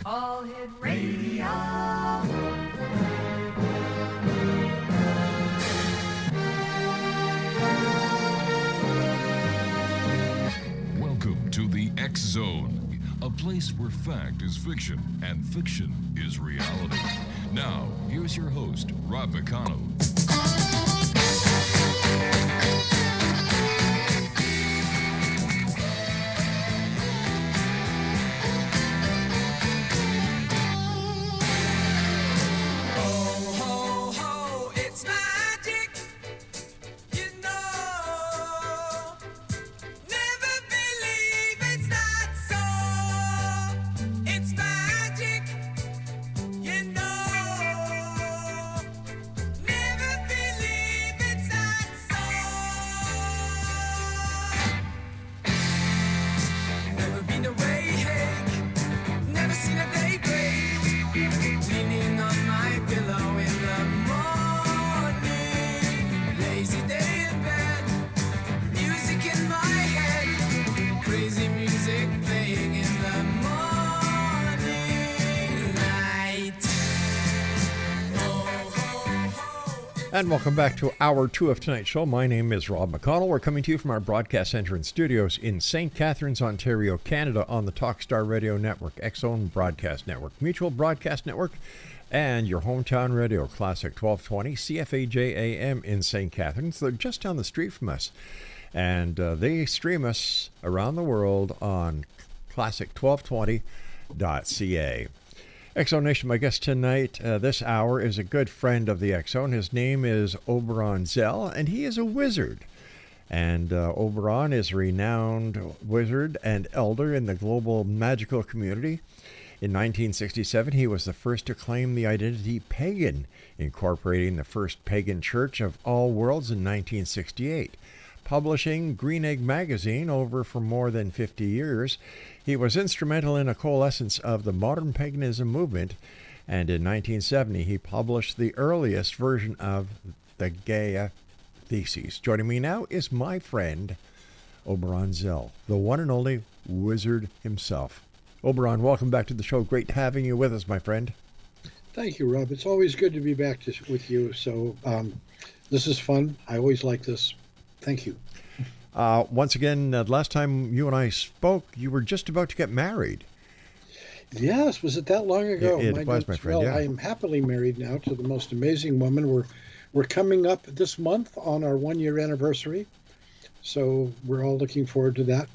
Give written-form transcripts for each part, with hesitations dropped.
All Hit Radio. Welcome to the X Zone, a place where fact is fiction and fiction is reality. Now, here's your host, Rob McConnell. And welcome back to Hour 2 of tonight's show. My name is Rob McConnell. We're coming to you from our broadcast center and studios in St. Catharines, Ontario, Canada, on the Talkstar Radio Network, X-Zone Broadcast Network, Mutual Broadcast Network, and your hometown radio, Classic 1220, CFAJ-AM in St. Catharines. They're just down the street from us. And they stream us around the world on classic1220.ca. X-Zone Nation, my guest tonight, this hour, is a good friend of the X-Zone. His name is OBERON ZELL, and he is a wizard. And OBERON is a renowned wizard and elder in the global magical community. In 1967, he was the first to claim the identity pagan, incorporating the first pagan church of all worlds in 1968. Publishing Green Egg magazine for more than 50 years, he was instrumental in a coalescence of the modern paganism movement, and in 1970 he published the earliest version of the Gaia Theses. Joining me now is my friend, OBERON ZELL, the one and only wizard himself. OBERON, welcome back to the show. Great having you with us, my friend. Thank you, Rob. It's always good to be back with you. So this is fun. I always like this. Thank you. Once again, last time you and I spoke, you were just about to get married. Yes, was it that long ago? It was, my friend, well, yeah. I am happily married now to the most amazing woman. We're coming up this month on our 1-year anniversary, so we're all looking forward to that.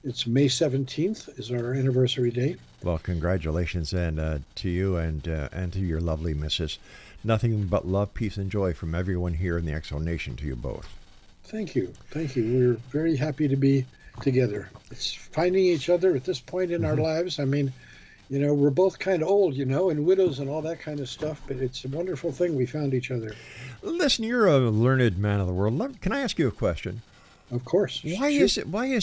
It's May 17th is our anniversary date. Well, congratulations and to you and to your lovely missus. Nothing but love, peace, and joy from everyone here in the X-Zone Nation to you both. Thank you. Thank you. We're very happy to be together. It's finding each other at this point in our lives. I mean, we're both kind of old, and widows and all that kind of stuff, but it's a wonderful thing we found each other. Listen, you're a learned man of the world. Can I ask you a question? Of course. Why is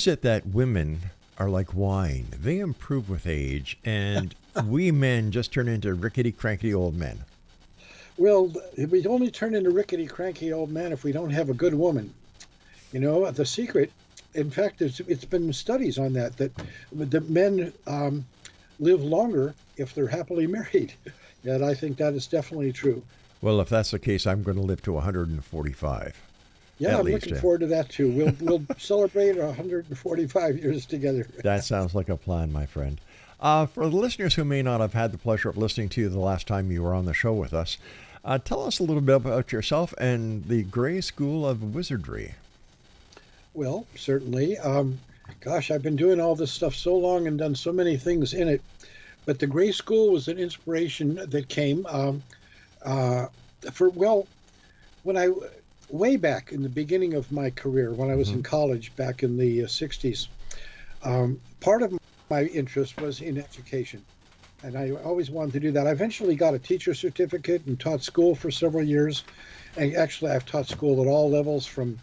it that women are like wine? They improve with age, and we men just turn into rickety-cranky old men. Well, we only turn into rickety-cranky old men if we don't have a good woman. The secret, in fact, it's been studies on that men live longer if they're happily married. And I think that is definitely true. Well, if that's the case, I'm going to live to 145. Yeah, I'm looking forward to that, too. We'll celebrate 145 years together. That sounds like a plan, my friend. For the listeners who may not have had the pleasure of listening to you the last time you were on the show with us, tell us a little bit about yourself and the Grey School of Wizardry. Well, certainly. I've been doing all this stuff so long and done so many things in it. But the Grey School was an inspiration that came way back in the beginning of my career, when I was in college back in the 60s. Part of my interest was in education, and I always wanted to do that. I eventually got a teacher certificate and taught school for several years. And actually, I've taught school at all levels from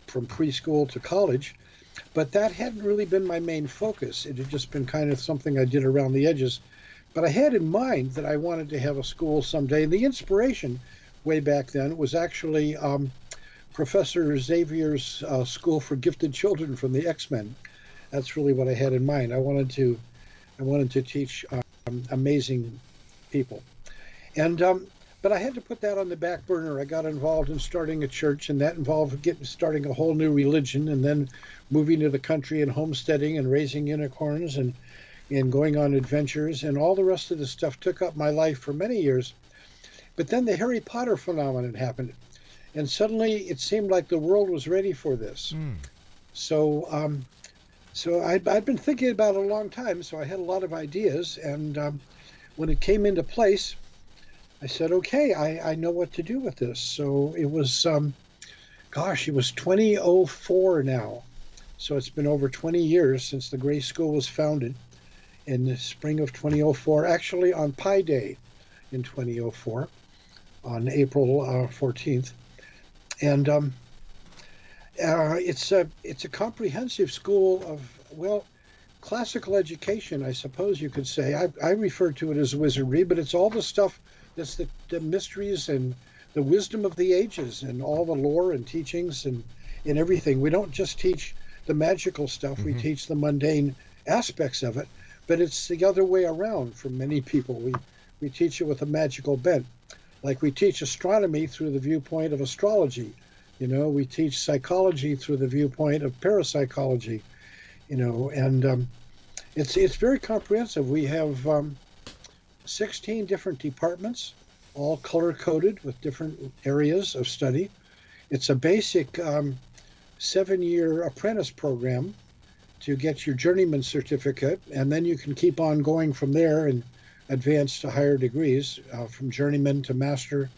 preschool to college, but that hadn't really been my main focus. It had just been kind of something I did around the edges. But I had in mind that I wanted to have a school someday. And the inspiration way back then was actually Professor Xavier's School for Gifted Children from the X-Men. That's really what I had in mind. I wanted to I wanted to teach amazing people. And but I had to put that on the back burner. I got involved in starting a church, and that involved starting a whole new religion, and then moving to the country and homesteading and raising unicorns and going on adventures, and all the rest of the stuff took up my life for many years. But then the Harry Potter phenomenon happened, and suddenly it seemed like the world was ready for this. So so I'd been thinking about it a long time, so I had a lot of ideas, and when it came into place, I said, okay, I know what to do with this. So it was, it was 2004 now. So it's been over 20 years since the Gray School was founded in the spring of 2004, actually on Pi Day in 2004, on April 14th. And it's a comprehensive school of, well, classical education, I suppose you could say. I refer to it as wizardry, but it's all the stuff that's the mysteries and the wisdom of the ages and all the lore and teachings and everything. We don't just teach the magical stuff, we teach the mundane aspects of it, but it's the other way around for many people. We teach it with a magical bent. Like we teach astronomy through the viewpoint of astrology. We teach psychology through the viewpoint of parapsychology, and it's very comprehensive. We have 16 different departments, all color-coded with different areas of study. It's a basic 7-year apprentice program to get your journeyman certificate, and then you can keep on going from there and advance to higher degrees, from journeyman to master,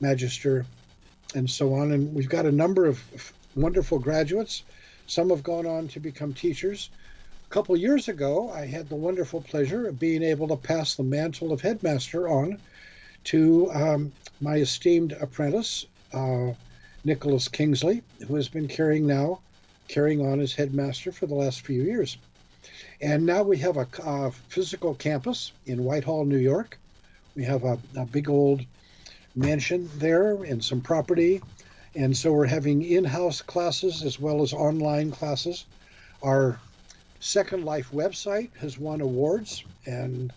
magister, and so on. And we've got a number of wonderful graduates. Some have gone on to become teachers. A couple years ago, I had the wonderful pleasure of being able to pass the mantle of headmaster on to my esteemed apprentice, Nicholas Kingsley, who has been carrying on as headmaster for the last few years. And now we have a physical campus in Whitehall, New York. We have a big old mansion there and some property. And so we're having in-house classes as well as online classes. Our Second Life website has won awards, and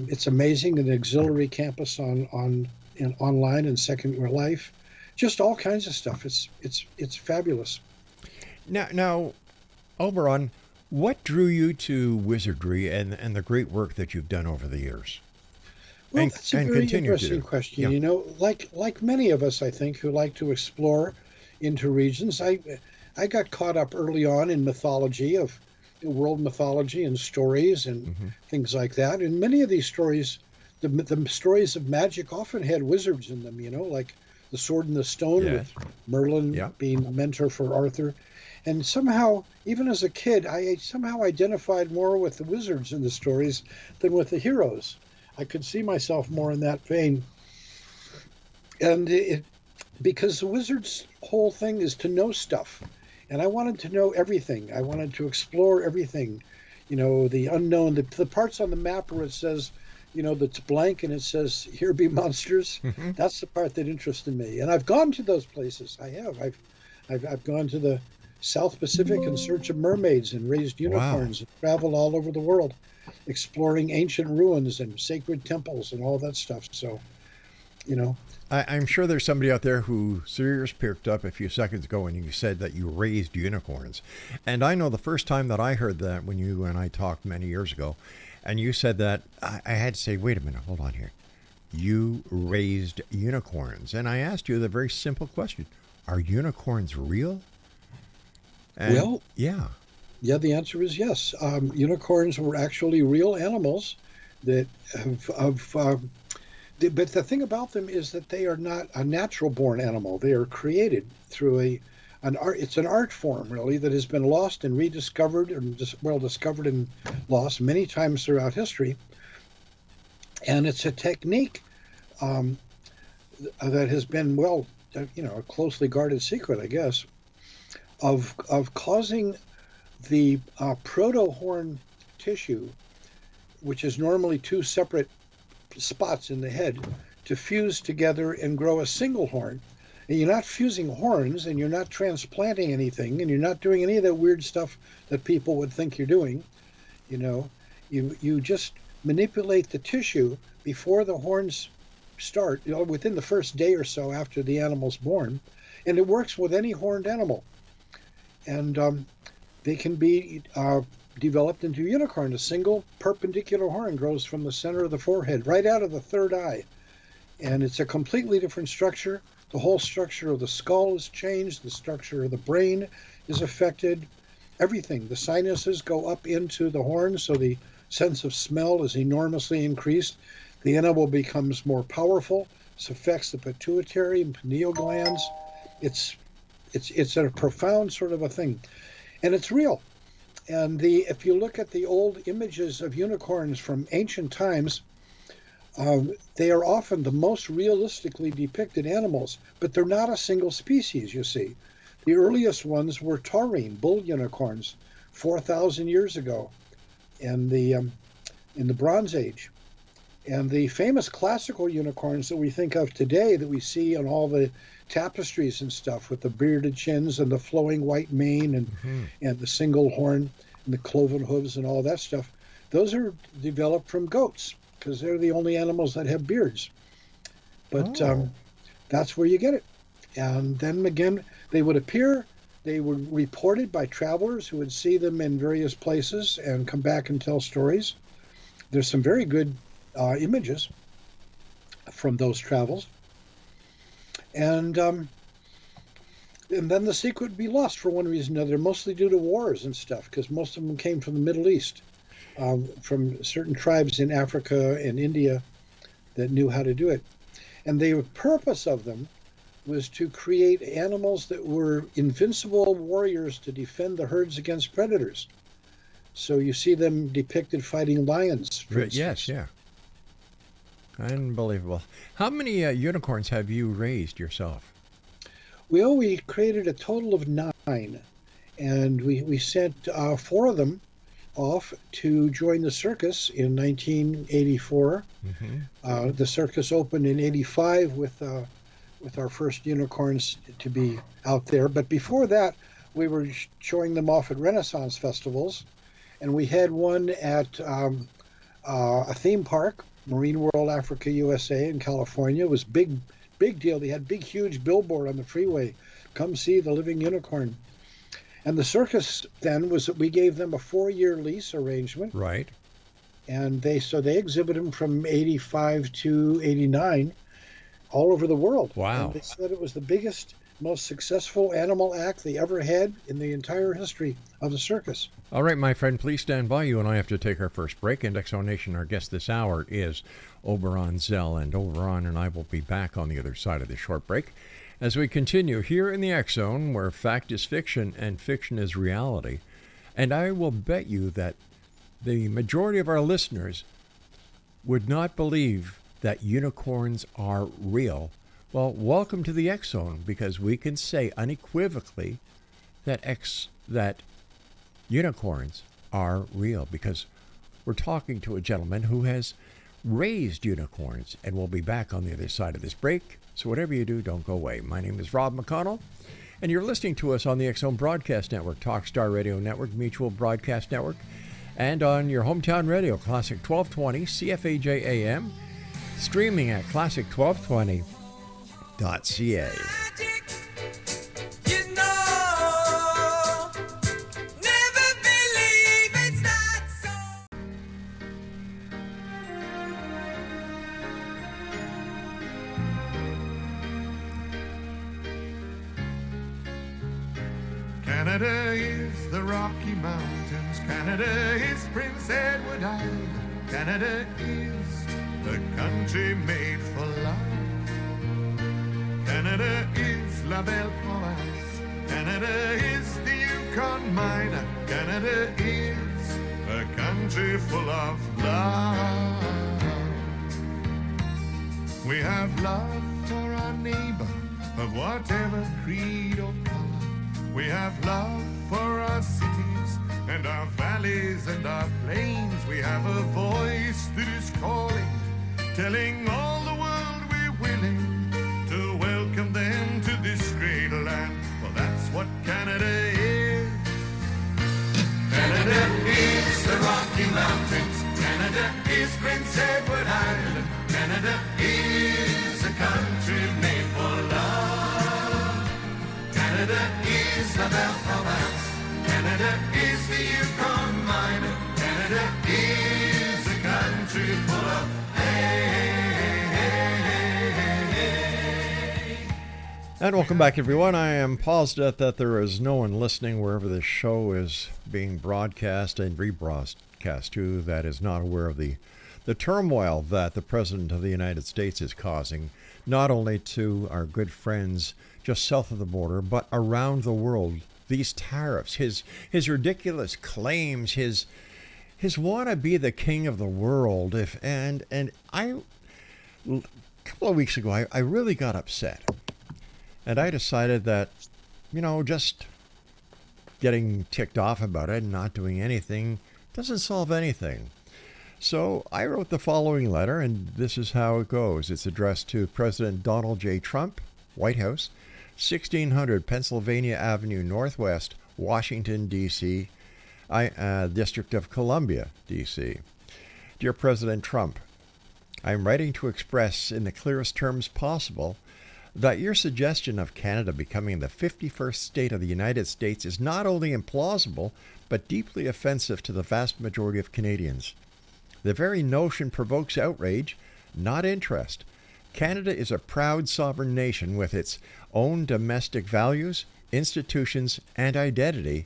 it's amazing. An auxiliary campus online in Second Life, just all kinds of stuff. It's fabulous. Now, Oberon, what drew you to wizardry and the great work that you've done over the years? Well, that's a very interesting question. Yeah. Like many of us, I think, who like to explore into regions, I got caught up early on in mythology, of world mythology and stories and things like that. And many of these stories, the stories of magic often had wizards in them, like the Sword and the Stone, with Merlin being the mentor for Arthur. And somehow, even as a kid, I somehow identified more with the wizards in the stories than with the heroes. I could see myself more in that vein. And because the wizard's whole thing is to know stuff. And I wanted to know everything. I wanted to explore everything. The unknown, the parts on the map where it says, that's blank and it says, here be monsters. That's the part that interested me. And I've gone to those places. I have. I've gone to the South Pacific in search of mermaids and raised unicorns and traveled all over the world, exploring ancient ruins and sacred temples and all that stuff. So, I'm sure there's somebody out there whose ears perked up a few seconds ago when you said that you raised unicorns. And I know the first time that I heard that, when you and I talked many years ago, and you said that, I had to say, wait a minute, hold on here. You raised unicorns. And I asked you the very simple question, are unicorns real? And, yeah, the answer is yes. Unicorns were actually real animals that but the thing about them is that they are not a natural-born animal. They are created through an art. It's an art form, really, that has been lost and rediscovered, and discovered and lost many times throughout history. And it's a technique that has been, a closely guarded secret, I guess, of causing the proto-horn tissue, which is normally two separate spots in the head, to fuse together and grow a single horn. And you're not fusing horns, and you're not transplanting anything, and you're not doing any of that weird stuff that people would think you're doing. You just manipulate the tissue before the horns start, within the first day or so after the animal's born, and it works with any horned animal. And they can be developed into unicorn. A single perpendicular horn grows from the center of the forehead, right out of the third eye. And it's a completely different structure. The whole structure of the skull is changed. The structure of the brain is affected. Everything. The sinuses go up into the horns, so the sense of smell is enormously increased. The animal becomes more powerful. This affects the pituitary and pineal glands. It's a profound sort of a thing, and it's real. And if you look at the old images of unicorns from ancient times, they are often the most realistically depicted animals, but they're not a single species, you see. The earliest ones were taurine, bull unicorns, 4,000 years ago in the Bronze Age. And the famous classical unicorns that we think of today, that we see on all the tapestries and stuff, with the bearded chins and the flowing white mane and the single horn and the cloven hooves and all that stuff, those are developed from goats, because they're the only animals that have beards. But that's where you get it. And then again, they would appear, they were reported by travelers who would see them in various places and come back and tell stories. There's some very good images from those travels. And then the secret would be lost for one reason or another, mostly due to wars and stuff, because most of them came from the Middle East, from certain tribes in Africa and India that knew how to do it. And the purpose of them was to create animals that were invincible warriors to defend the herds against predators. So you see them depicted fighting lions, for instance. Yes, yeah. Unbelievable. How many unicorns have you raised yourself? Well, we created a total of 9, and we sent 4 of them off to join the circus in 1984. The circus opened in 85 with our first unicorns to be out there. But before that, we were showing them off at Renaissance festivals, and we had one at a theme park, Marine World Africa USA in California. It was big deal. They had big, huge billboard on the freeway. Come see the living unicorn. And the circus then was that we gave them a 4-year lease arrangement. Right. And they exhibit them from 85 to 89 all over the world. Wow. And they said it was the biggest, most successful animal act they ever had in the entire history of the circus. All right, my friend, please stand by. You and I have to take our first break. And Exonation, our guest this hour is OBERON ZELL, and OBERON and I will be back on the other side of the short break as we continue here in the X Zone, where fact is fiction and fiction is reality. And I will bet you that the majority of our listeners would not believe that unicorns are real. Well, welcome to the X Zone, because we can say unequivocally that unicorns are real, because we're talking to a gentleman who has raised unicorns, and we'll be back on the other side of this break. So whatever you do, don't go away. My name is Rob McConnell, and you're listening to us on the X Zone Broadcast Network, Talkstar Radio Network, Mutual Broadcast Network, and on your hometown radio, Classic 1220, CFAJ AM, streaming at classic1220.ca. Canada is the Rocky Mountains. Canada is Prince Edward Island. Canada is the country made for love. Canada is La Belle Province. Canada is the Yukon mine. Canada is a country full of love. We have love for our neighbor of whatever creed or color. We have love for our cities and our valleys and our plains. We have a voice that is calling, telling all the world we're willing to welcome them to this great land. Well, that's what Canada is. Canada is the Rocky Mountains. is Prince Edward Island. Canada is a country made for love. Canada is la belle province. Canada is the Yukon mine. Canada is a country full of And welcome back, everyone. I am positive that there is no one listening wherever this show is being broadcast and rebroadcast to that is not aware of the turmoil that the President of the United States is causing, not only to our good friends just south of the border, but around the world. These tariffs, his ridiculous claims, his want to be the king of the world. A couple of weeks ago, I really got upset. And I decided that, just getting ticked off about it and not doing anything doesn't solve anything. So I wrote the following letter, and this is how it goes. It's addressed to President Donald J. Trump, White House, 1600 Pennsylvania Avenue Northwest, Washington, D.C., District of Columbia, D.C. Dear President Trump, I'm writing to express in the clearest terms possible that your suggestion of Canada becoming the 51st state of the United States is not only implausible, but deeply offensive to the vast majority of Canadians. The very notion provokes outrage, not interest. Canada is a proud sovereign nation with its own domestic values, institutions, and identity,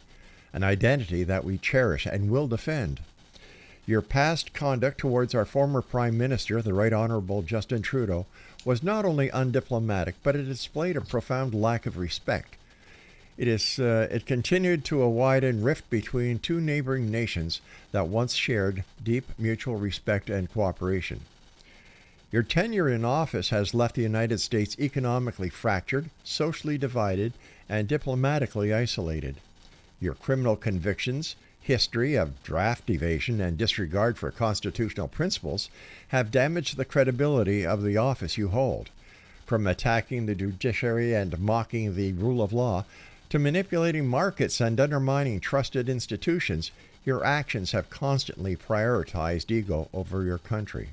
an identity that we cherish and will defend. Your past conduct towards our former Prime Minister, the Right Honourable Justin Trudeau, was not only undiplomatic, but it displayed a profound lack of respect. It continued to widen rift between two neighboring nations that once shared deep mutual respect and cooperation. Your tenure in office has left the United States economically fractured, socially divided, and diplomatically isolated. Your criminal convictions, history of draft evasion, and disregard for constitutional principles have damaged the credibility of the office you hold. From attacking the judiciary and mocking the rule of law, to manipulating markets and undermining trusted institutions, your actions have constantly prioritized ego over your country.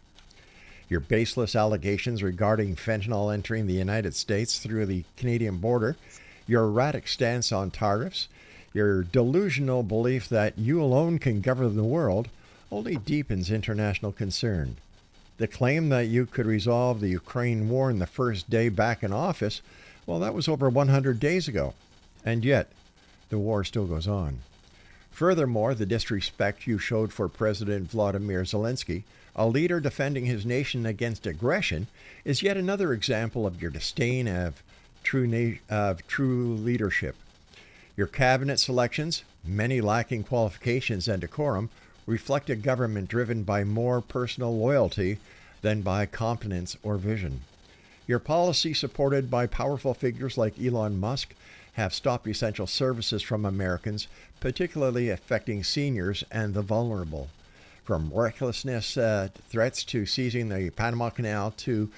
Your baseless allegations regarding fentanyl entering the United States through the Canadian border, your erratic stance on tariffs, your delusional belief that you alone can govern the world only deepens international concern. The claim that you could resolve the Ukraine war in the first day back in office, well, that was over 100 days ago. And yet, the war still goes on. Furthermore, the disrespect you showed for President Vladimir Zelensky, a leader defending his nation against aggression, is yet another example of your disdain of true leadership. Your cabinet selections, many lacking qualifications and decorum, reflect a government driven by more personal loyalty than by competence or vision. Your policy, supported by powerful figures like Elon Musk, have stopped essential services from Americans, particularly affecting seniors and the vulnerable. From recklessness threats to seizing the Panama Canal to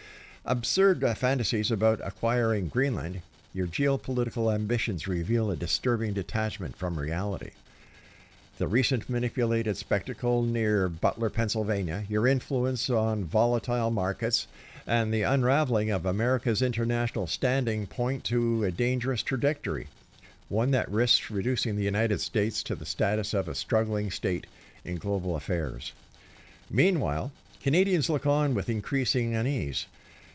absurd fantasies about acquiring Greenland, your geopolitical ambitions reveal a disturbing detachment from reality. The recent manipulated spectacle near Butler, Pennsylvania, your influence on volatile markets, and the unraveling of America's international standing point to a dangerous trajectory, one that risks reducing the United States to the status of a struggling state in global affairs. Meanwhile, Canadians look on with increasing unease.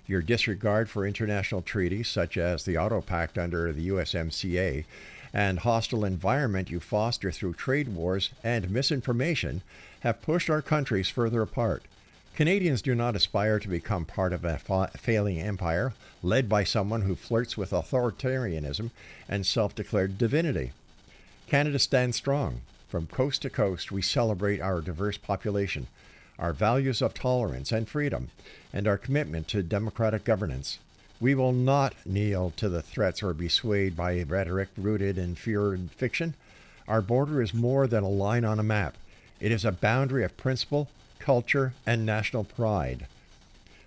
Your disregard for international treaties such as the Auto Pact under the USMCA and hostile environment you foster through trade wars and misinformation have pushed our countries further apart. Canadians do not aspire to become part of a failing empire led by someone who flirts with authoritarianism and self-declared divinity. Canada stands strong. From coast to coast, we celebrate our diverse population, our values of tolerance and freedom, and our commitment to democratic governance. We will not kneel to the threats or be swayed by rhetoric rooted in fear and fiction. Our border is more than a line on a map. It is a boundary of principle, culture, and national pride.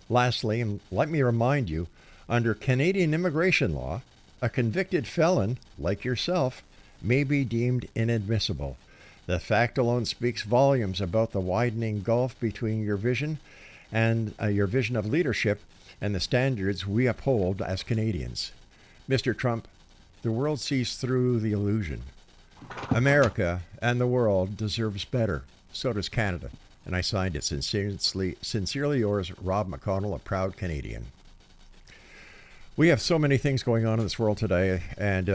Lastly, and let me remind you, under Canadian immigration law, a convicted felon, like yourself, may be deemed inadmissible. The fact alone speaks volumes about the widening gulf between your vision and your vision of leadership and the standards we uphold as Canadians. Mr. Trump, the world sees through the illusion. America and the world deserves better. So does Canada. And I signed it. Sincerely yours, Rob McConnell, a proud Canadian. We have so many things going on in this world today, and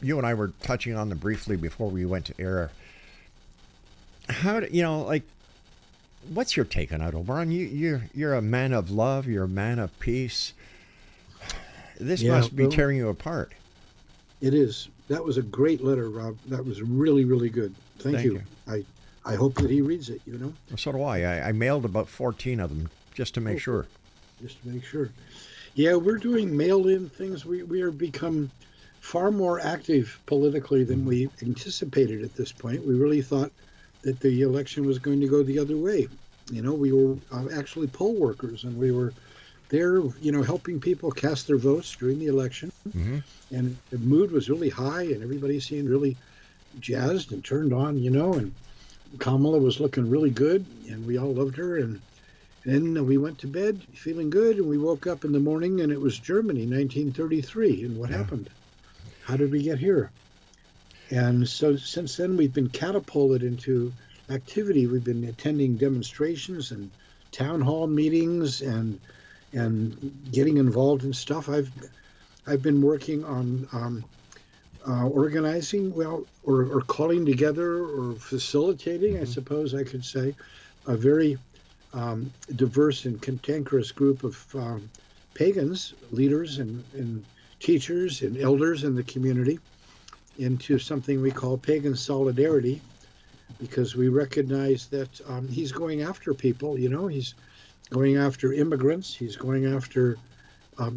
you and I were touching on them briefly before we went to air. How do, what's your take on it, Oberon? You're a man of love. You're a man of peace. This must be tearing you apart. It is. That was a great letter, Rob. That was really, really good. Thank you. I hope that he reads it, Well, so do I. I mailed about 14 of them just to make sure. Just to make sure. Yeah, we're doing mail-in things. We are become far more active politically than we anticipated at this point. We really thought that the election was going to go the other way. We were actually poll workers, and we were there, helping people cast their votes during the election. Mm-hmm. And the mood was really high, and everybody seemed really jazzed and turned on, and Kamala was looking really good, and we all loved her. And then we went to bed feeling good, and we woke up in the morning, and it was Germany, 1933. And what happened? How did we get here? And so since then, we've been catapulted into activity. We've been attending demonstrations and town hall meetings and getting involved in stuff. I've been working on organizing, or calling together or facilitating, I suppose I could say, a very diverse and cantankerous group of pagans, leaders and teachers and elders in the community into something we call pagan solidarity, because we recognize that he's going after people, he's going after immigrants, he's going after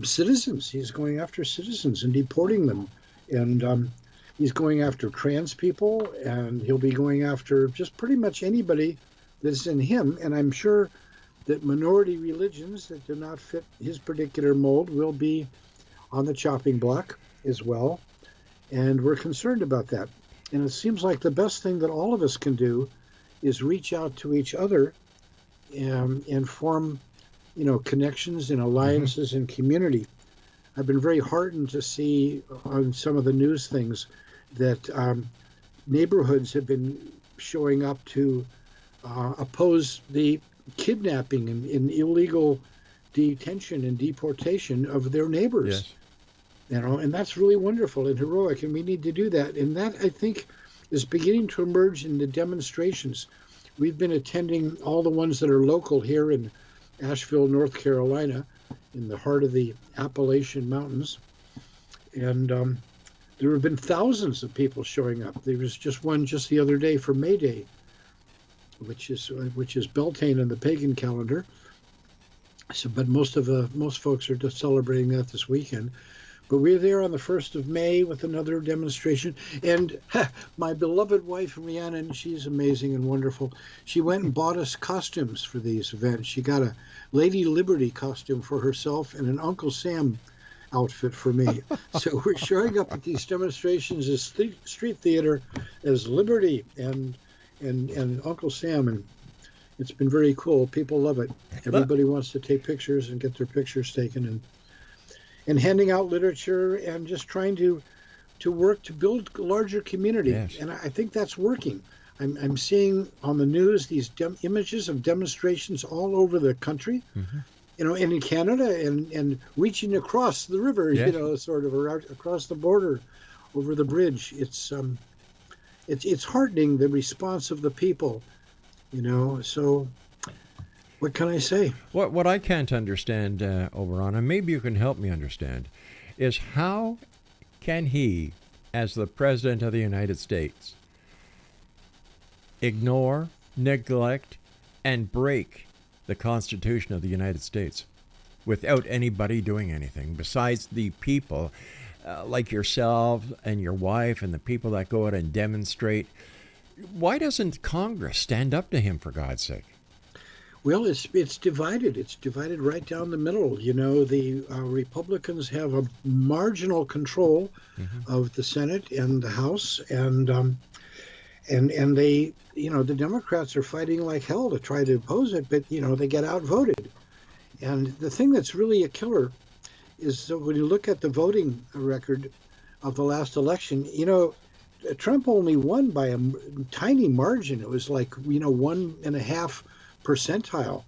citizens, he's going after citizens and deporting them. And he's going after trans people, and he'll be going after just pretty much anybody that's in him. And I'm sure that minority religions that do not fit his particular mold will be on the chopping block as well. And we're concerned about that. And it seems like the best thing that all of us can do is reach out to each other and form, connections and alliances and community. I've been very heartened to see on some of the news things that neighborhoods have been showing up to oppose the kidnapping and illegal detention and deportation of their neighbors. Yes. And that's really wonderful and heroic, and we need to do that. And that, I think, is beginning to emerge in the demonstrations. We've been attending all the ones that are local here in Asheville, North Carolina, in the heart of the Appalachian Mountains. And there have been thousands of people showing up. There was just one just the other day for May Day, which is Beltane in the pagan calendar. So, but most folks are just celebrating that this weekend. But we're there on the 1st of May with another demonstration. And my beloved wife, Rhiannon, she's amazing and wonderful. She went and bought us costumes for these events. She got a Lady Liberty costume for herself and an Uncle Sam outfit for me. So we're showing up at these demonstrations as street theater as Liberty and Uncle Sam. And it's been very cool. People love it. Everybody wants to take pictures and get their pictures taken, and handing out literature and just trying to work to build a larger community. Yes. And I think that's working. I'm seeing on the news these images of demonstrations all over the country, and in Canada and reaching across the river, Yes. sort of across the border over the bridge. It's heartening, the response of the people, so what can I say? What I can't understand, Oberon, and maybe you can help me understand, is how can he, as the President of the United States, ignore, neglect, and break the Constitution of the United States without anybody doing anything besides the people like yourself and your wife and the people that go out and demonstrate? Why doesn't Congress stand up to him, for God's sake? Well, it's divided. It's divided right down the middle. The Republicans have a marginal control of the Senate and the House, and and they, the Democrats are fighting like hell to try to oppose it, but they get outvoted. And the thing that's really a killer is that when you look at the voting record of the last election, Trump only won by a tiny margin. It was like 1.5 percentile,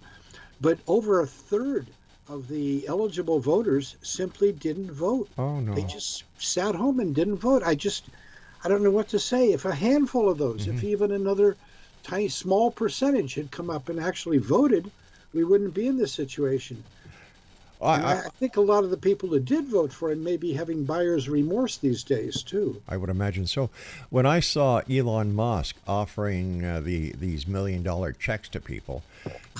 but over a third of the eligible voters simply didn't vote. Oh no! They just sat home and didn't vote. I don't know what to say. If a handful of those, if even another tiny small percentage had come up and actually voted, we wouldn't be in this situation. I think a lot of the people who did vote for him may be having buyer's remorse these days, too. I would imagine so. When I saw Elon Musk offering these $1 million checks to people,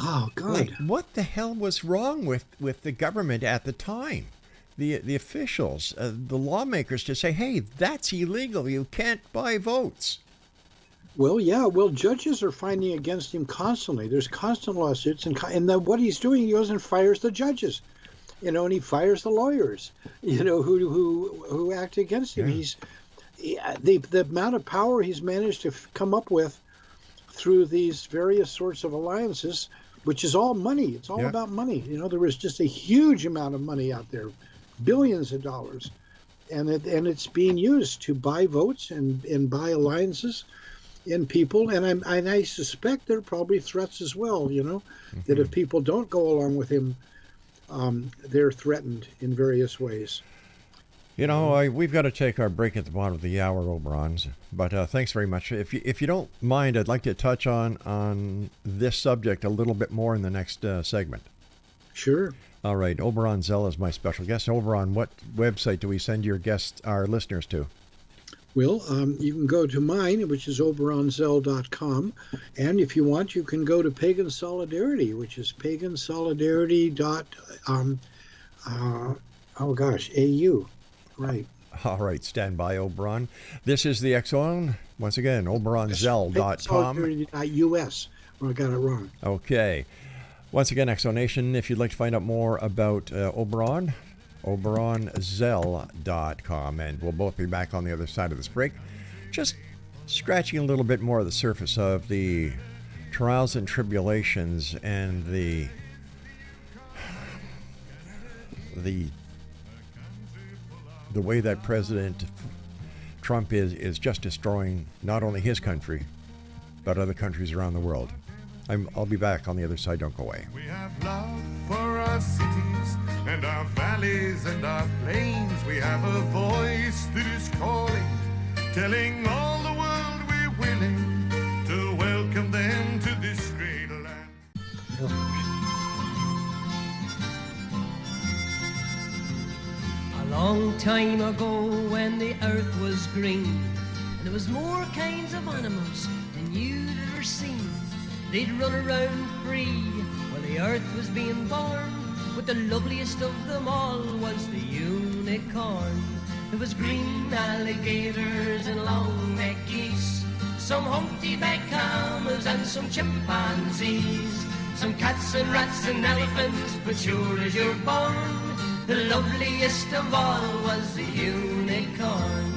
oh, God. Like, what the hell was wrong with the government at the time? The officials, the lawmakers to say, hey, that's illegal. You can't buy votes. Well, yeah. Well, judges are finding against him constantly. There's constant lawsuits. And then what he's doing, he goes and fires the judges. And he fires the lawyers, who act against him. Yeah. The amount of power he's managed to come up with through these various sorts of alliances, which is all money. It's all about money. There is just a huge amount of money out there, billions of dollars, and it's being used to buy votes and buy alliances in people. And I suspect there are probably threats as well. That if people don't go along with him, they're threatened in various ways. We've got to take our break at the bottom of the hour, Oberons. But thanks very much. If you don't mind, I'd like to touch on this subject a little bit more in the next segment. Sure. All right. Oberon Zell is my special guest. Oberon, what website do we send our listeners to? Well, you can go to mine, which is oberonzell.com. And if you want, you can go to Pagan Solidarity, which is pagansolidarity. AU. Right. All right. Stand by, Oberon. This is the X-Zone. Once again, oberonzell.com. Pagansolidarity.us. I got it wrong. Okay. Once again, Exonation, if you'd like to find out more about Oberon, oberonzell.com, and we'll both be back on the other side of this break, just scratching a little bit more of the surface of the trials and tribulations and the way that President Trump is just destroying not only his country, but other countries around the world. I'll be back on the other side. Don't go away. We have love for our cities and our valleys and our plains. We have a voice that is calling, telling all the world we're willing to welcome them to this great land. A long time ago when the earth was green and there was more kinds of animals than you'd ever seen. They'd run around free while the earth was being born, but the loveliest of them all was the unicorn. There was green alligators and long-necked geese, some humpty-back camels and some chimpanzees, some cats and rats and elephants, but sure as you're born, the loveliest of all was the unicorn.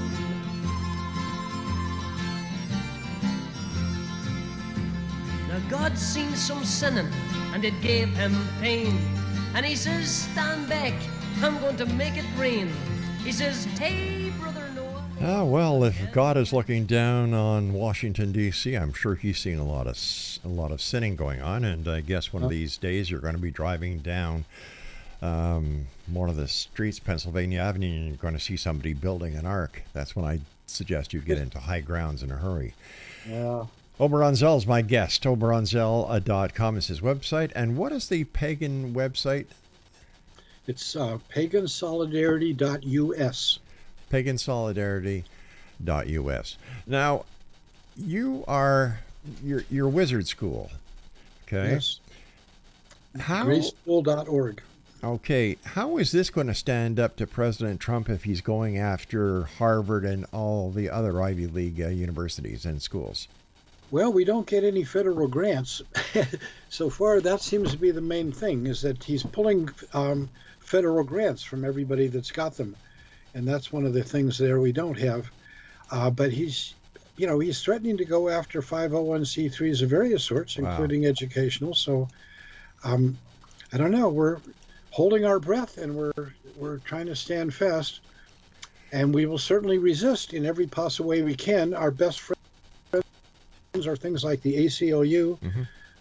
Now God seen some sinning, and it gave him pain. And he says, stand back, I'm going to make it rain. He says, hey, brother Noah. Ah, well, if God is looking down on Washington, D.C., I'm sure he's seen a lot of sinning going on. And I guess one of these days you're going to be driving down one of the streets, Pennsylvania Avenue, and you're going to see somebody building an ark. That's when I suggest you get into high grounds in a hurry. Yeah. Oberon Zell is my guest. Oberonzell.com is his website. And what is the pagan website? It's pagansolidarity.us. Pagansolidarity.us. Now, you're wizard school, okay? Yes. How? Graceschool.org. Okay, how is this going to stand up to President Trump if he's going after Harvard and all the other Ivy League universities and schools? Well, we don't get any federal grants. So far, that seems to be the main thing, is that he's pulling federal grants from everybody that's got them. And that's one of the things there we don't have. But he's he's threatening to go after 501c3s of various sorts, Wow. including educational. So I don't know. We're holding our breath, and we're trying to stand fast, and we will certainly resist in every possible way we can. Our best friends are things like the ACLU,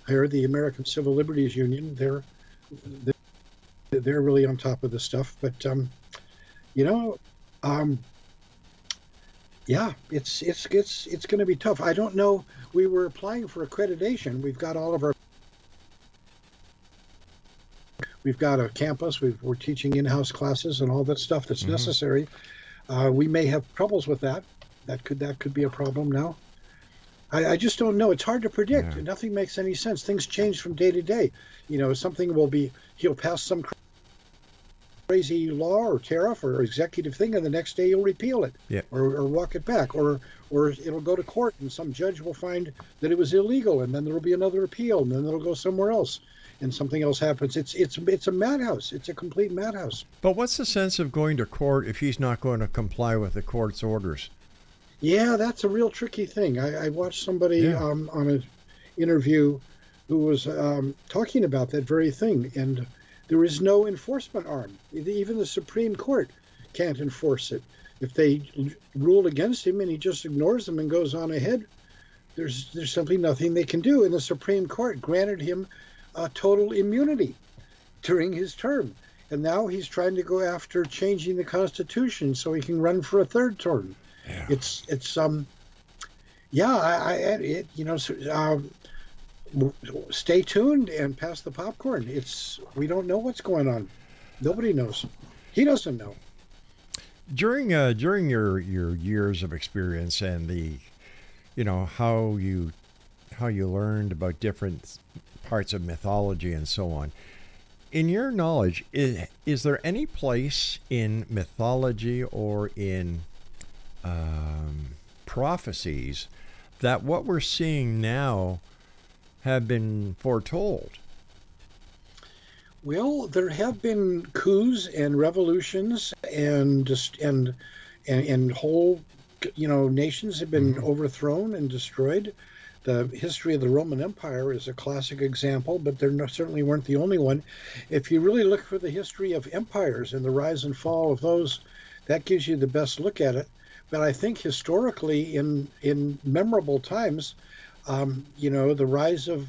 here, the American Civil Liberties Union. They're really on top of this stuff. But yeah, it's going to be tough. I don't know. We were applying for accreditation. We've got we've got a campus. We're teaching in-house classes and all that stuff that's necessary. We may have troubles with that. That could be a problem now. I just don't know. It's hard to predict. Yeah. Nothing makes any sense. Things change from day to day. Something he'll pass some crazy law or tariff or executive thing, and the next day he'll repeal it, or walk it back, or it'll go to court, and some judge will find that it was illegal, and then there'll be another appeal, and then it'll go somewhere else, and something else happens. It's a madhouse. It's a complete madhouse. But what's the sense of going to court if he's not going to comply with the court's orders? Yeah, that's a real tricky thing. I watched somebody on an interview who was talking about that very thing, and there is no enforcement arm. Even the Supreme Court can't enforce it. If they rule against him and he just ignores them and goes on ahead, there's simply nothing they can do. And the Supreme Court granted him total immunity during his term, and now he's trying to go after changing the Constitution so he can run for a third term. Yeah. Stay tuned and pass the popcorn. We don't know what's going on. Nobody knows. He doesn't know. During your years of experience and the, how you learned about different parts of mythology and so on, in your knowledge, is there any place in mythology or in prophecies that what we're seeing now have been foretold? Well, there have been coups and revolutions, and whole nations have been overthrown and destroyed. The history of the Roman Empire is a classic example, but certainly weren't the only one. If you really look for the history of empires and the rise and fall of those, that gives you the best look at it. But I think historically, in memorable times, the rise of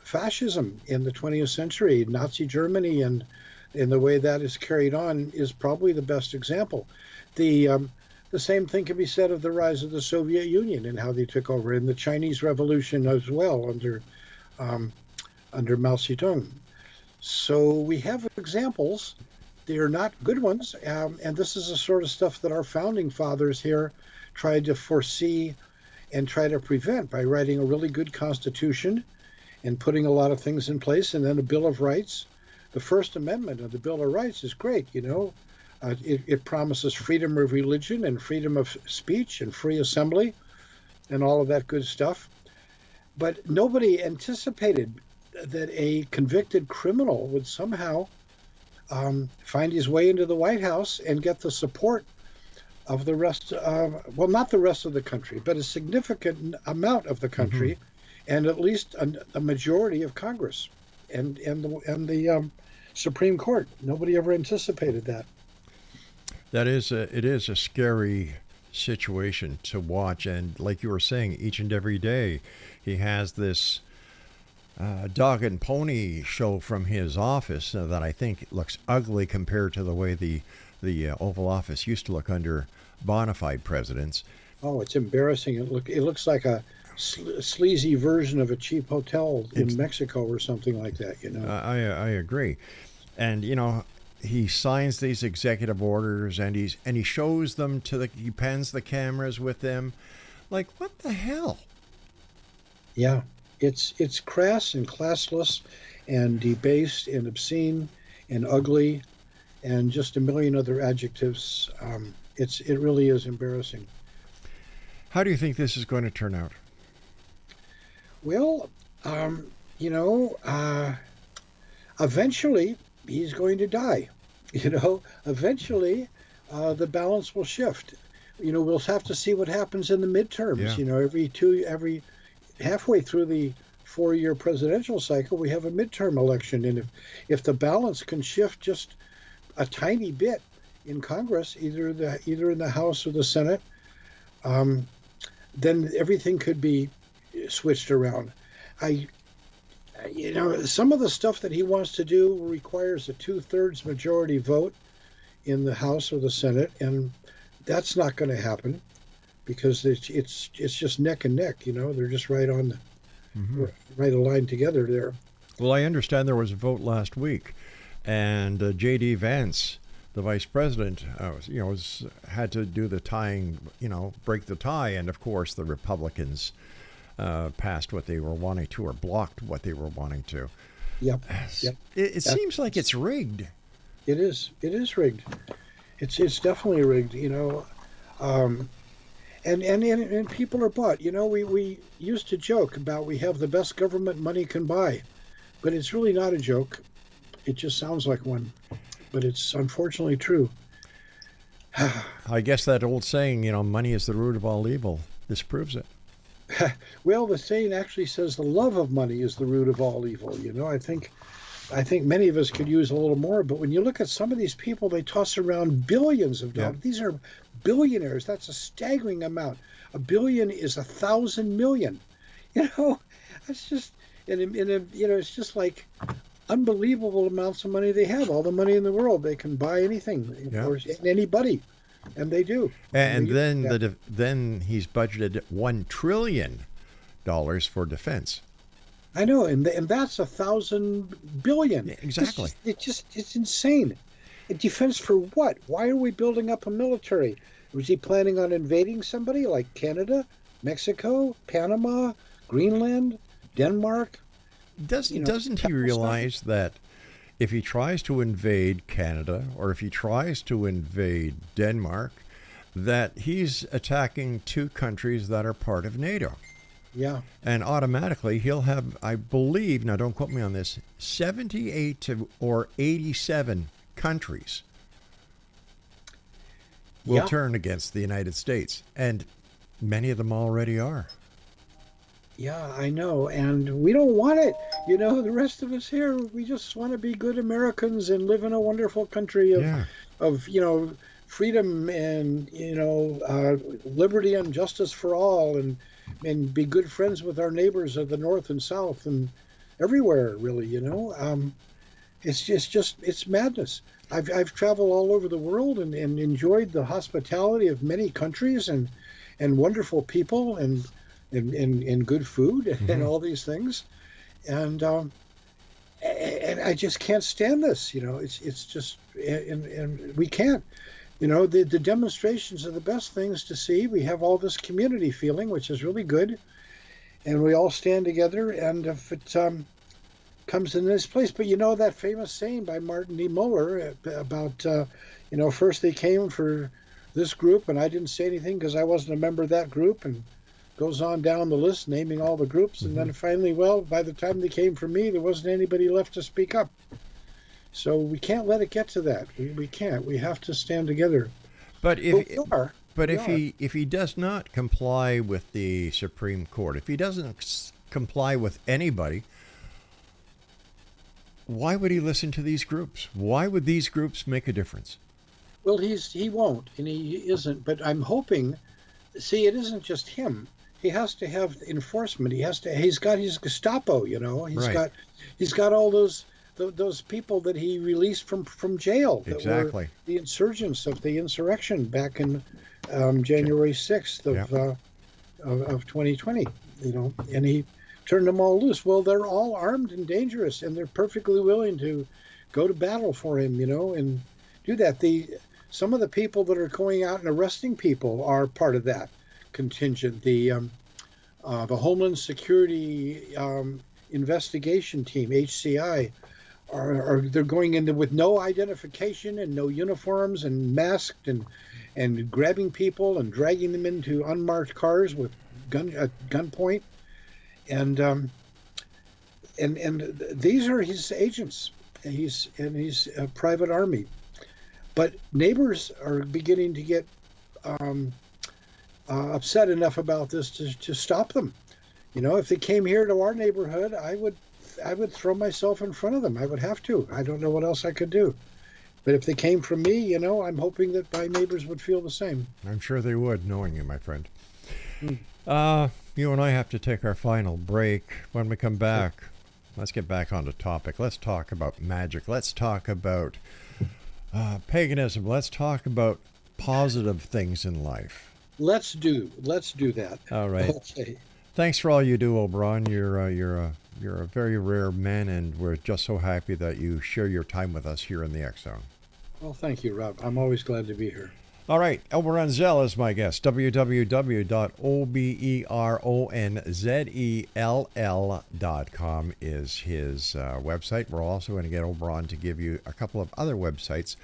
fascism in the 20th century, Nazi Germany, and the way that is carried on is probably the best example. The same thing can be said of the rise of the Soviet Union and how they took over, and the Chinese Revolution as well under Mao Zedong. So we have examples. They are not good ones, and this is the sort of stuff that our founding fathers here tried to foresee and try to prevent by writing a really good constitution and putting a lot of things in place, and then a Bill of Rights. The First Amendment of the Bill of Rights is great, It promises freedom of religion and freedom of speech and free assembly and all of that good stuff. But nobody anticipated that a convicted criminal would somehow find his way into the White House and get the support of the rest, not the rest of the country, but a significant amount of the country, and at least a majority of Congress and the Supreme Court. Nobody ever anticipated that. It is a scary situation to watch, and like you were saying, each and every day he has this dog and pony show from his office that I think looks ugly compared to the way the Oval Office used to look under bona fide presidents. Oh, it's embarrassing. It looks like a sleazy version of a cheap hotel in Mexico or something like that. I agree, and he signs these executive orders, and he shows them he pans the cameras with them, like, what the hell? Yeah, it's crass and classless, and debased and obscene and ugly, and just a million other adjectives. It really is embarrassing. How do you think this is going to turn out? Well, eventually he's going to die. Eventually the balance will shift. we'll have to see what happens in the midterms. Yeah. Every halfway through the 4-year presidential cycle, we have a midterm election, and if the balance can shift just a tiny bit in Congress, either in the House or the Senate, then everything could be switched around. Some of the stuff that he wants to do requires a 2/3 majority vote in the House or the Senate, and that's not going to happen because it's just neck and neck. They're just right aligned together there. Well, I understand there was a vote last week, and J.D. Vance, the vice president, had to do the tying, break the tie, and of course the Republicans passed what they were wanting to, or blocked what they were wanting to. Yep. It seems like it's rigged. It is. It is rigged. It's definitely rigged. And people are bought. We used to joke about we have the best government money can buy, but it's really not a joke. It just sounds like one, but it's unfortunately true. I guess that old saying, money is the root of all evil. This proves it. Well, the saying actually says the love of money is the root of all evil. I think many of us could use a little more, but when you look at some of these people, they toss around billions of dollars. Yeah. These are billionaires. That's a staggering amount. A billion is 1,000 million. That's just, it's just like unbelievable amounts of money they have. All the money in the world, they can buy anything, or anybody. And they do. And then he's budgeted $1 trillion for defense. I know, and that's 1,000 billion. Exactly. It's insane. Defense for what? Why are we building up a military? Was he planning on invading somebody like Canada, Mexico, Panama, Greenland, Denmark? Doesn't he realize that if he tries to invade Canada, or if he tries to invade Denmark, that he's attacking two countries that are part of NATO? Yeah. And automatically he'll have, I believe, now don't quote me on this, 78 or 87 countries will turn against the United States. And many of them already are. Yeah, I know. And we don't want it. The rest of us here, we just want to be good Americans and live in a wonderful country of freedom and, liberty and justice for all, and be good friends with our neighbors of the North and South and everywhere, really, It's madness. I've traveled all over the world and enjoyed the hospitality of many countries and wonderful people and good food and all these things, and I just can't stand this. It's just, and we can't. The demonstrations are the best things to see. We have all this community feeling, which is really good, and we all stand together. And if it comes in this place, but that famous saying by Martin D. Muller about first they came for this group, and I didn't say anything because I wasn't a member of that group, and goes on down the list naming all the groups, and then finally, by the time they came for me, there wasn't anybody left to speak up. So we can't let it get to that. We can't. We have to stand together. But if he does not comply with the Supreme Court, if he doesn't comply with anybody, why would he listen to these groups? Why would these groups make a difference? Well, he won't, and he isn't. But I'm hoping. See, it isn't just him. He has to have enforcement. He's got his Gestapo. He's got all those people that he released from jail. That exactly. Were the insurgents of the insurrection back in January 6th of 2020. And he turned them all loose. Well, they're all armed and dangerous, and they're perfectly willing to go to battle for him. And do that. Some of the people that are going out and arresting people are part of that contingent. The Homeland Security Investigation Team, HCI, they're going in with no identification and no uniforms and masked and grabbing people and dragging them into unmarked cars with gunpoint, and these are his agents. He's a private army. But neighbors are beginning to get upset enough about this to stop them. You know, if they came here to our neighborhood, I would throw myself in front of them. I would have to. I don't know what else I could do. But if they came from me, you know, I'm hoping that my neighbors would feel the same. I'm sure they would, knowing you, my friend. Mm. You and I have to take our final break. When we come back, let's get back on the topic. Let's talk about magic. Let's talk about paganism. Let's talk about positive things in life. Let's do that. All right. Okay. Thanks for all you do, Oberon. You're a very rare man, and we're just so happy that you share your time with us here in the X Zone. Well, thank you, Rob. I'm always glad to be here. All right, Oberon Zell is my guest. www.oberonzell.com is his website. We're also going to get Oberon to give you a couple of other websites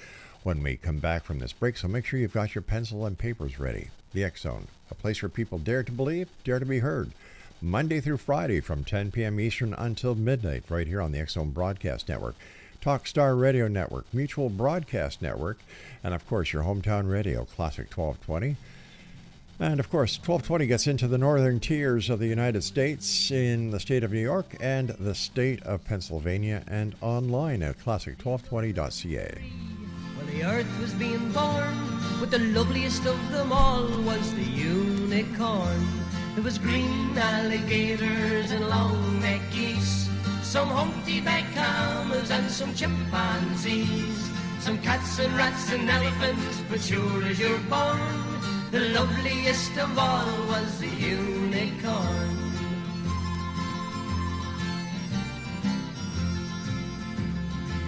when we come back from this break, so make sure you've got your pencil and papers ready. The X Zone, a place where people dare to believe, dare to be heard. Monday through Friday from 10 p.m. Eastern until midnight, right here on the X Zone Broadcast Network, Talkstar Radio Network, Mutual Broadcast Network, and of course your hometown radio, Classic 1220. And of course, 1220 gets into the northern tiers of the United States in the state of New York and the state of Pennsylvania, and online at classic1220.ca. Well, the earth was being born, but the loveliest of them all was the unicorn. There was green alligators and long-necked geese, some humpty-backed camels and some chimpanzees, some cats and rats and elephants, but sure as you're born, the loveliest of all was the unicorn.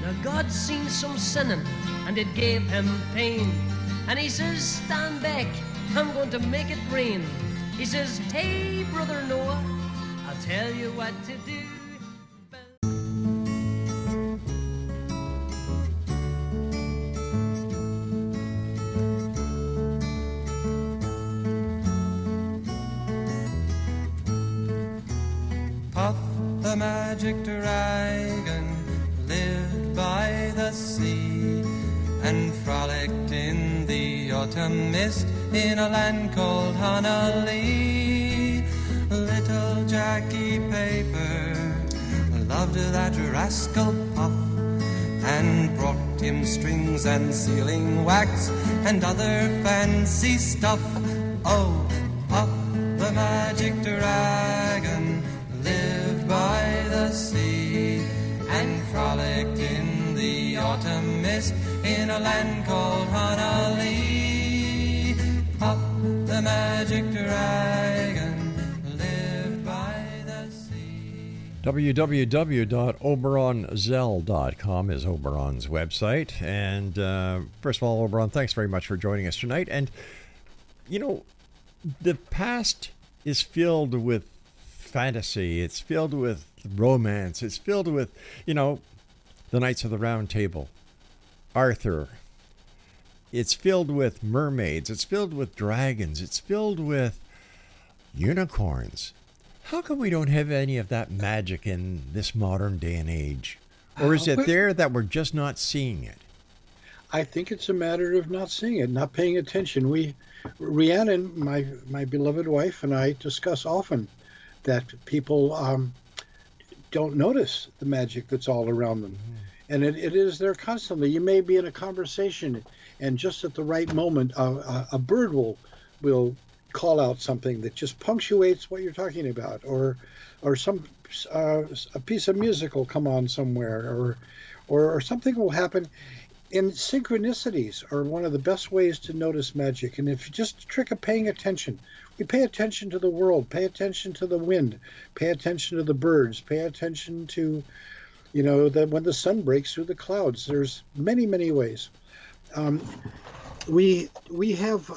Now God seen some sinning, and it gave him pain, and he says, stand back, I'm going to make it rain. He says, hey, brother Noah, I'll tell you what to do. Puff the magic dragon lived by the sea and frolicked in the autumn mist in a land called Hanalei. Little Jackie Paper loved that rascal Puff and brought him strings and sealing wax and other fancy stuff. Oh, Puff the magic dragon lived by the sea and frolicked in the autumn mist in a land called Hanalei. Puff the magic dragon lived by the sea. www.oberonzell.com is Oberon's website. And first of all, Oberon, thanks very much for joining us tonight. And, you know, the past is filled with fantasy. It's filled with romance. It's filled with, you know, the Knights of the Round Table, Arthur. It's filled with mermaids. It's filled with dragons. It's filled with unicorns. How come we don't have any of that magic in this modern day and age? Or is it there that we're just not seeing it? I think it's a matter of not seeing it, not paying attention. Rhiannon, my beloved wife, and I discuss often that people don't notice the magic that's all around them. And it is there constantly. You may be in a conversation, and just at the right moment, a bird will call out something that just punctuates what you're talking about, or some a piece of music will come on somewhere, or something will happen. And synchronicities are one of the best ways to notice magic. And if you just a trick of paying attention, we pay attention to the world, pay attention to the wind, pay attention to the birds, pay attention to, you know, when the sun breaks through the clouds. There's many, many ways. We have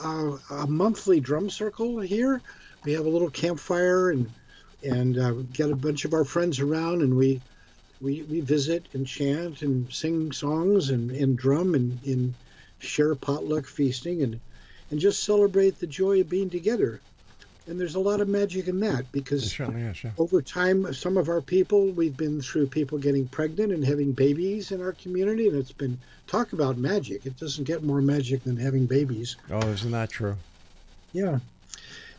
a monthly drum circle here. We have a little campfire and get a bunch of our friends around, and we visit and chant and sing songs and drum and share potluck feasting and just celebrate the joy of being together. And there's a lot of magic in that, because over time, some of our people, we've been through people getting pregnant and having babies in our community, and it's been talk about magic. It doesn't get more magic than having babies. Oh, isn't that true? Yeah.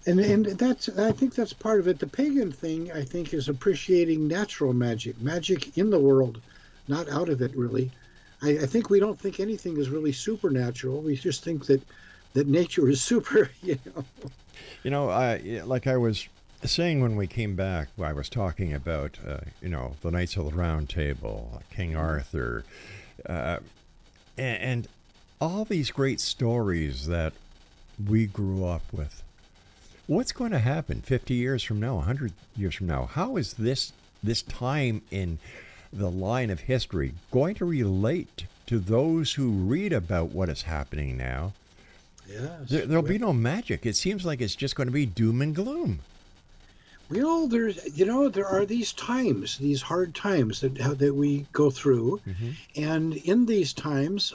And that's, I think that's part of it. The pagan thing, I think, is appreciating natural magic, magic in the world, not out of it, really. I think we don't think anything is really supernatural. We just think that nature is super, you know. You know, like I was saying when we came back, I was talking about, you know, the Knights of the Round Table, King Arthur, and all these great stories that we grew up with. What's going to happen 50 years from now, 100 years from now? How is this time in the line of history going to relate to those who read about what is happening now? Yes. There'll be no magic. It seems like it's just going to be doom and gloom. Well, there are these times, these hard times that we go through, and in these times,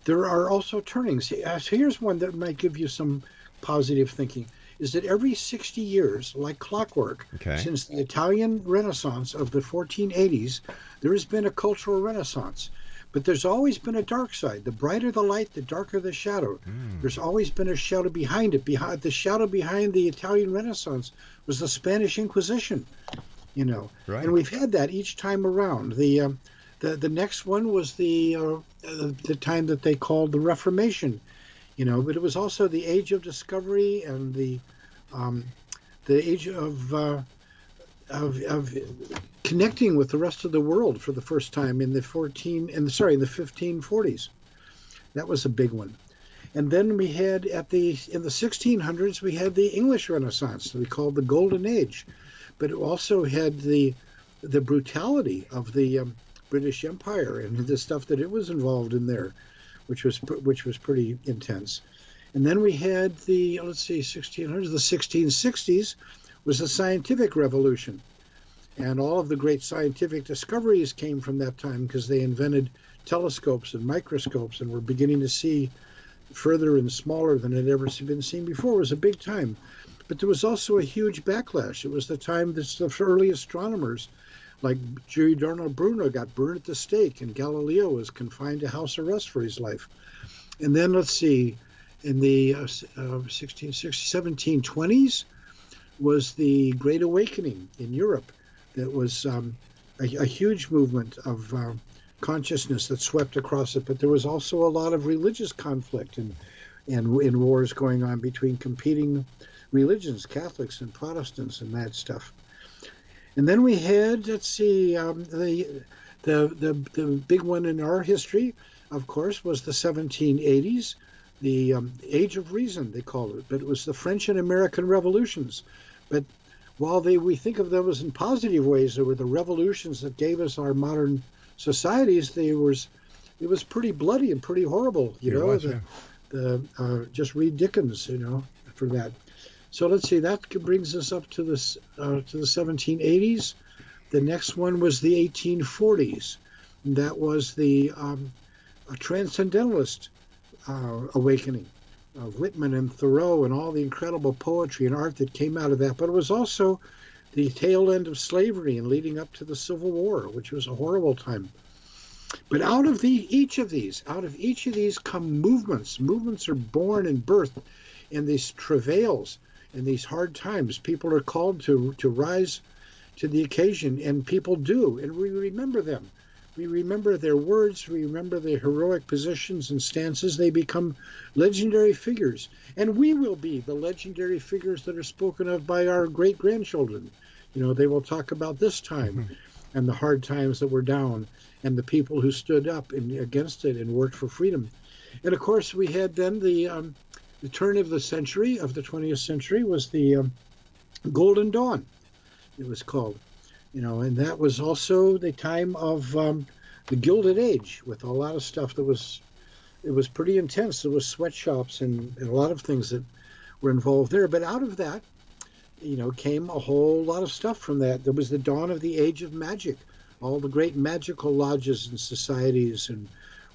there are also turnings. So here's one that might give you some positive thinking: is that every 60 years, like clockwork, since the Italian Renaissance of the 1480s, there has been a cultural renaissance. But there's always been a dark side. The brighter the light, the darker the shadow. There's always been a shadow behind it. The shadow behind the Italian Renaissance was the Spanish Inquisition, you know. Right. And we've had that each time around. The next one was the time that they called the Reformation, you know. But it was also the Age of Discovery and the age of connecting with the rest of the world for the first time in the 1540s. That was a big one. And then we had in the 1600s we had the English Renaissance that we called the Golden Age, but it also had the brutality of the British Empire and the stuff that it was involved in there, which was pretty intense. And then we had the 1600s, the 1660s was the scientific revolution. And all of the great scientific discoveries came from that time because they invented telescopes and microscopes and were beginning to see further and smaller than had ever been seen before. It was a big time. But there was also a huge backlash. It was the time that the early astronomers like Giordano Bruno got burned at the stake, and Galileo was confined to house arrest for his life. And then, in the 1720s was the Great Awakening in Europe. That was a huge movement of consciousness that swept across it. But there was also a lot of religious conflict and wars going on between competing religions, Catholics and Protestants and that stuff. And then we had, the big one in our history, of course, was the 1780s, the Age of Reason, they called it. But it was the French and American revolutions. But while we think of them as in positive ways, they were the revolutions that gave us our modern societies. It was pretty bloody and pretty horrible, you know. Just read Dickens, you know, for that. So let's see, that brings us up to the 1780s. The next one was the 1840s. And that was the transcendentalist awakening of Whitman and Thoreau and all the incredible poetry and art that came out of that. But it was also the tail end of slavery and leading up to the Civil War, which was a horrible time. But out of each of these come movements. Movements are born and birthed in these travails and these hard times. People are called to rise to the occasion, and people do, and we remember them. We remember their words, we remember their heroic positions and stances. They become legendary figures. And we will be the legendary figures that are spoken of by our great-grandchildren. You know, they will talk about this time and the hard times that were down and the people who stood up against it and worked for freedom. And, of course, we had then the turn of the century, of the 20th century, was the Golden Dawn, it was called. You know, and that was also the time of the Gilded Age, with a lot of stuff it was pretty intense. There was sweatshops and a lot of things that were involved there. But out of that, you know, came a whole lot of stuff from that. There was the dawn of the age of magic. All the great magical lodges and societies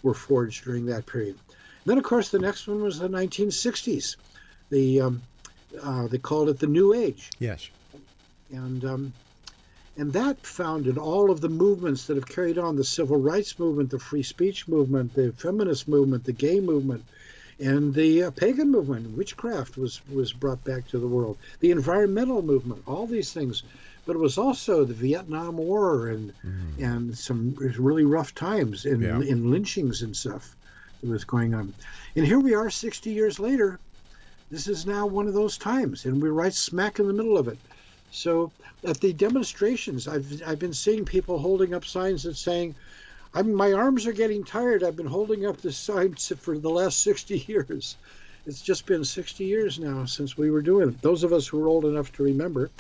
were forged during that period. And then, of course, the next one was the 1960s. They called it the New Age. Yes. And that founded all of the movements that have carried on: the civil rights movement, the free speech movement, the feminist movement, the gay movement, And the pagan movement, witchcraft was brought back to the world. The environmental movement, all these things. But it was also the Vietnam War and some really rough times in lynchings and stuff that was going on. And here we are 60 years later. This is now one of those times, and we're right smack in the middle of it. So at the demonstrations, I've been seeing people holding up signs that saying, my arms are getting tired. I've been holding up this sign for the last 60 years. It's just been 60 years now since we were doing it. Those of us who are old enough to remember.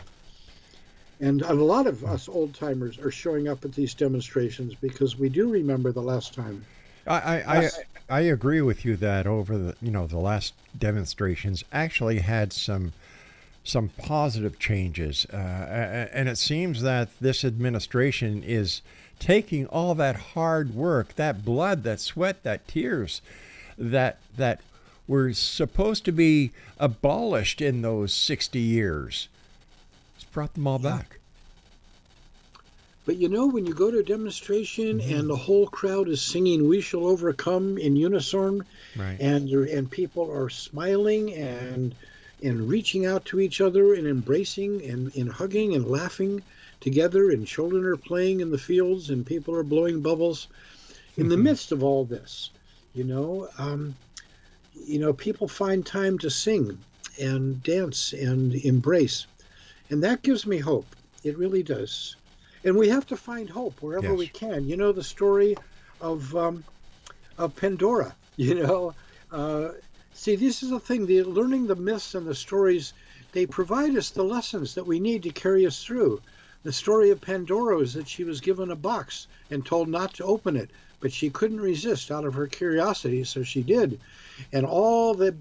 And a lot of us old timers are showing up at these demonstrations because we do remember the last time. I agree with you that over the last demonstrations actually had some positive changes, and it seems that this administration is taking all that hard work, that blood, that sweat, that tears, that were supposed to be abolished in those 60 years. It's brought them all back. But when you go to a demonstration and the whole crowd is singing "We Shall Overcome" in unison, right, and people are smiling and reaching out to each other and embracing and hugging and laughing together, and children are playing in the fields and people are blowing bubbles. In the midst of all this, people find time to sing and dance and embrace. And that gives me hope. It really does. And we have to find hope wherever we can. The story of Pandora, See, this is the thing. Learning the myths and the stories, they provide us the lessons that we need to carry us through. The story of Pandora is that she was given a box and told not to open it, but she couldn't resist out of her curiosity, so she did. And all the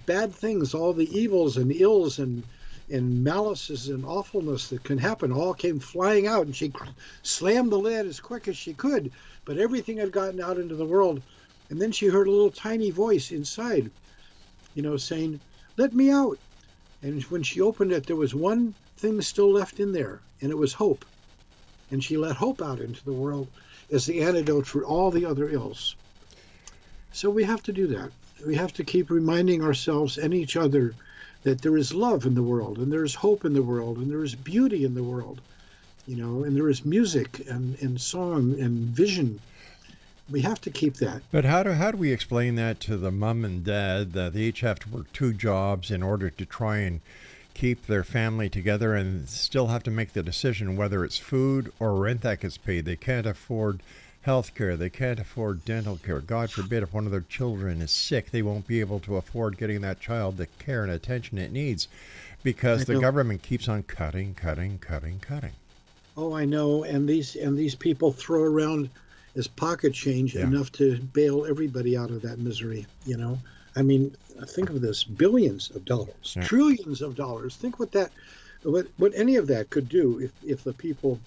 bad things, all the evils and ills and malices and awfulness that can happen all came flying out, and she slammed the lid as quick as she could, but everything had gotten out into the world. And then she heard a little tiny voice inside, saying, "Let me out." And when she opened it, there was one thing still left in there, and it was hope. And she let hope out into the world as the antidote for all the other ills. So we have to do that. We have to keep reminding ourselves and each other that there is love in the world, and there is hope in the world, and there is beauty in the world, and there is music and song and vision. We have to keep that. But how do we explain that to the mom and dad that they each have to work 2 jobs in order to try and keep their family together and still have to make the decision whether it's food or rent that gets paid? They can't afford health care. They can't afford dental care. God forbid, if one of their children is sick, they won't be able to afford getting that child the care and attention it needs because the government keeps on cutting. Oh, I know. And these people throw around as pocket change enough to bail everybody out of that misery. I mean, think of this: billions of dollars, trillions of dollars. Think what any of that could do if the people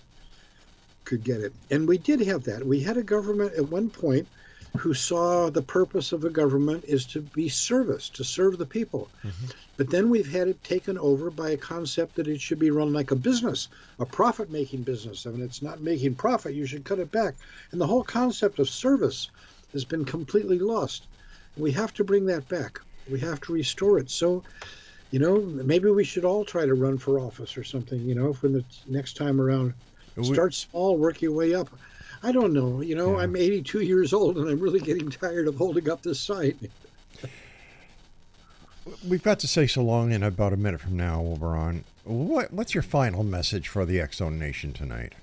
could get it. And we did have that. We had a government at one point who saw the purpose of a government is to be service, to serve the people. But then we've had it taken over by a concept that it should be run like a business, a profit-making business. I mean, it's not making profit. You should cut it back. And the whole concept of service has been completely lost. We have to bring that back. We have to restore it. So, maybe we should all try to run for office or something, for the next time around. Start small, work your way up. I don't know. I'm 82 years old, and I'm really getting tired of holding up this sign. We've got to say so long in about a minute from now, Oberon. What's your final message for the X-Zone Nation tonight?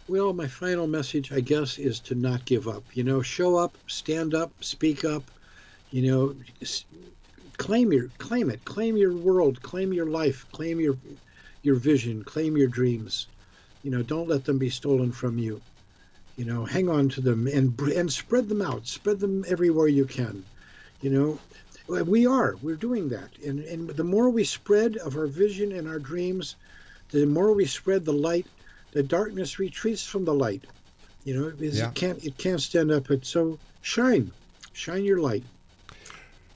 Well, my final message, I guess, is to not give up. Show up, stand up, speak up. Claim it, claim your world, claim your life, claim your vision, claim your dreams. Don't let them be stolen from you. Hang on to them and spread them out. Spread them everywhere you can. We're doing that. And the more we spread of our vision and our dreams, the more we spread the light, the darkness retreats from the light. It can't stand up. So shine your light.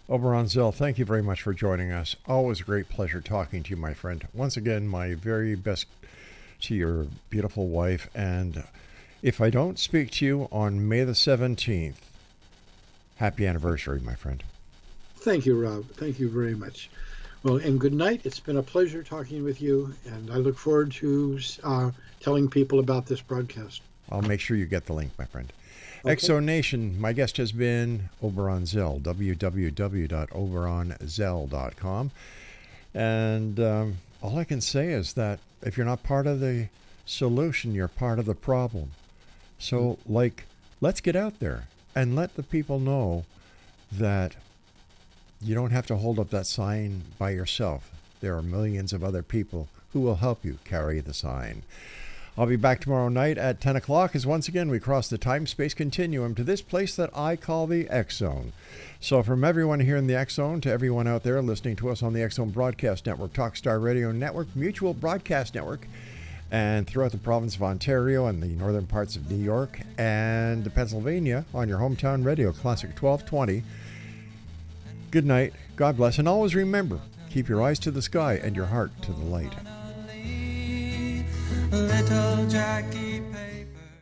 Oberon ZELL, thank you very much for joining us. Always a great pleasure talking to you, my friend. Once again, my very best to your beautiful wife. And if I don't speak to you on May the 17th, happy anniversary, my friend. Thank you, Rob. Thank you very much. Well, and good night. It's been a pleasure talking with you, and I look forward to telling people about this broadcast. I'll make sure you get the link, my friend. Okay. Exonation, my guest has been Oberon Zell, www.oberonzell.com. And all I can say is that if you're not part of the solution, you're part of the problem. So, let's get out there and let the people know that you don't have to hold up that sign by yourself. There are millions of other people who will help you carry the sign. I'll be back tomorrow night at 10 o'clock as once again we cross the time-space continuum to this place that I call the X Zone. So from everyone here in the X Zone to everyone out there listening to us on the X Zone Broadcast Network, Talkstar Radio Network, Mutual Broadcast Network, and throughout the province of Ontario and the northern parts of New York and Pennsylvania on your hometown radio, Classic 1220. Good night, God bless, and always remember, keep your eyes to the sky and your heart to the light. Little Jackie